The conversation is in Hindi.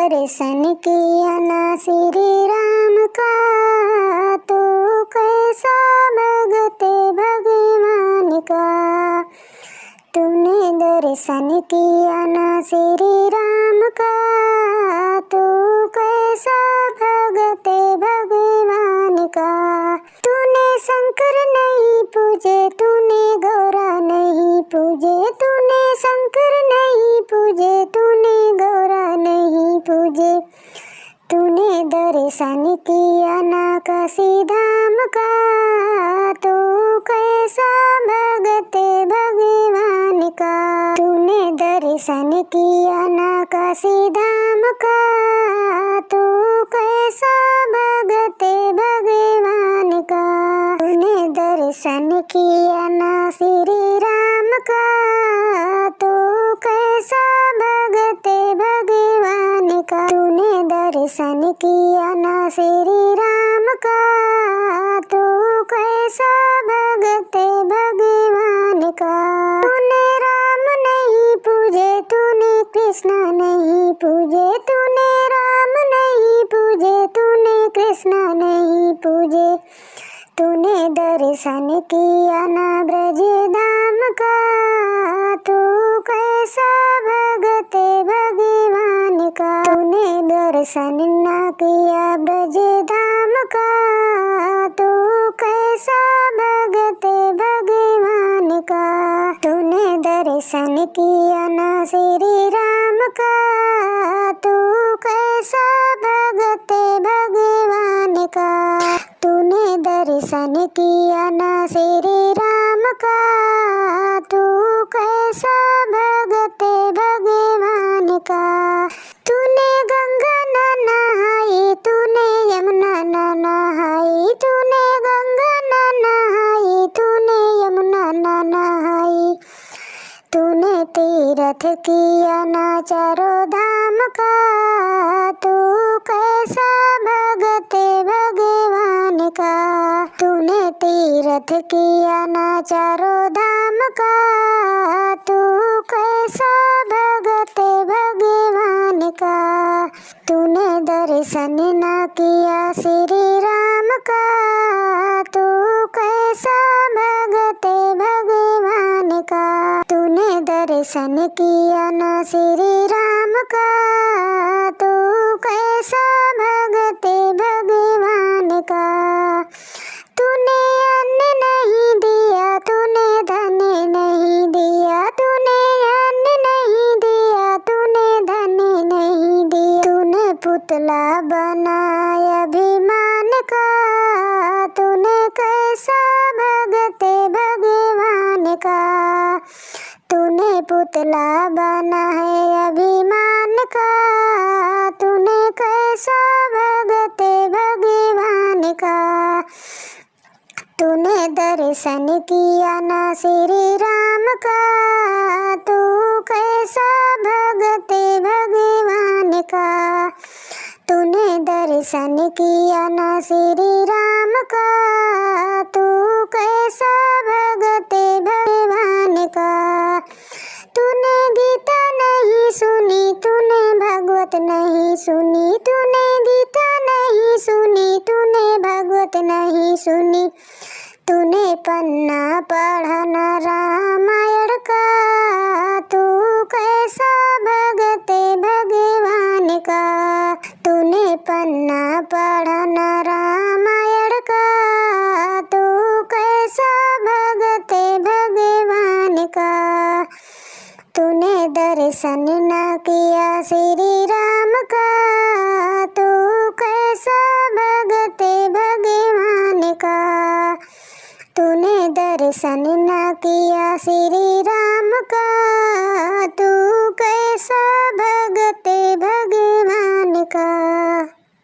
दर्शन किया ना श्री राम का, तो कैसा भगत भगवान का। तूने दर्शन किया ना श्री राम का, तो कैसा भगत भगवान का। तूने शंकर नहीं पूजे, तूने गौरा नहीं पूजे, तूने शंकर नहीं पूजे, तूने गौरा नहीं पूजे। तूने दर्शन किया ना काशी धाम का, तो कैसा भगत भगवान का। तूने दर्शन किया ना काशी धाम का, तो कैसा भगत भगवान का। तूने दर्शन किया ना श्री राम का, तो कैसा भगत भगवान का। तूने दर्शन किया ना श्री राम का, तो कैसा भगत भगवान का। तूने राम नहीं पूजे, तूने कृष्ण नहीं पूजे, तूने राम नहीं पूजे, तूने कृष्ण नहीं पूजे। तूने दर्शन किया ना ब्रज धाम का, तो कैसा भगत भगवान का। तूने दर्शन ना किया ब्रज धाम का, तो कैसा भगत भगवान का। तूने दर्शन किया ना श्री राम का, तो कैसा भगत भगवान का। तूने दर्शन किया ना श्री राम का, तो कैसा भगत भगवान का। तूने गंगा न नहाई, तूने यमुना न नहाई, तूने गंगा न नहाई, तूने यमुना न नहाई। तूने तीर्थ किया ना चारों धाम का, तो कैसा भगत भगवान का। तूने तीर्थ किया ना चारों धाम का, तो कैसा भगत भगवान का। तूने दर्शन ना किया श्री राम का, तो कैसा भगत भगवान का। तूने दर्शन किया ना श्री राम का, तो कैसा भगत भगवान का। तूने अन्न नहीं दिया, तूने धन नहीं दिया, तूने अन्न नहीं दिया, तूने धन नहीं दिया। तूने पुतला बनाया अभिमान का, तूने कैसा भगत भगवान का। तूने पुतला बना है अभिमान का, तूने कैसा भगत भगवान का। तूने दर्शन किया ना श्री राम का, तो कैसा भगत भगवान का। तूने दर्शन किया ना श्री राम का, तो कैसा भगत भगवान का। तूने गीता नहीं सुनी, तूने भागवत नहीं सुनी, तूने गीता नहीं सुनी, तूने भागवत नहीं सुनी। तूने पन्ना पढ़ा ना रामायण का, तू कैसा भगत भगवान का। तूने पन्ना पढ़ा ना रामायण का, तू कैसा भगत भगवान का। तूने दर्शन ना किया श्री राम का, तो कैसा भगत भगवान का। तूने दर्शन ना किया श्री राम का, तो कैसा भगत भगवान का।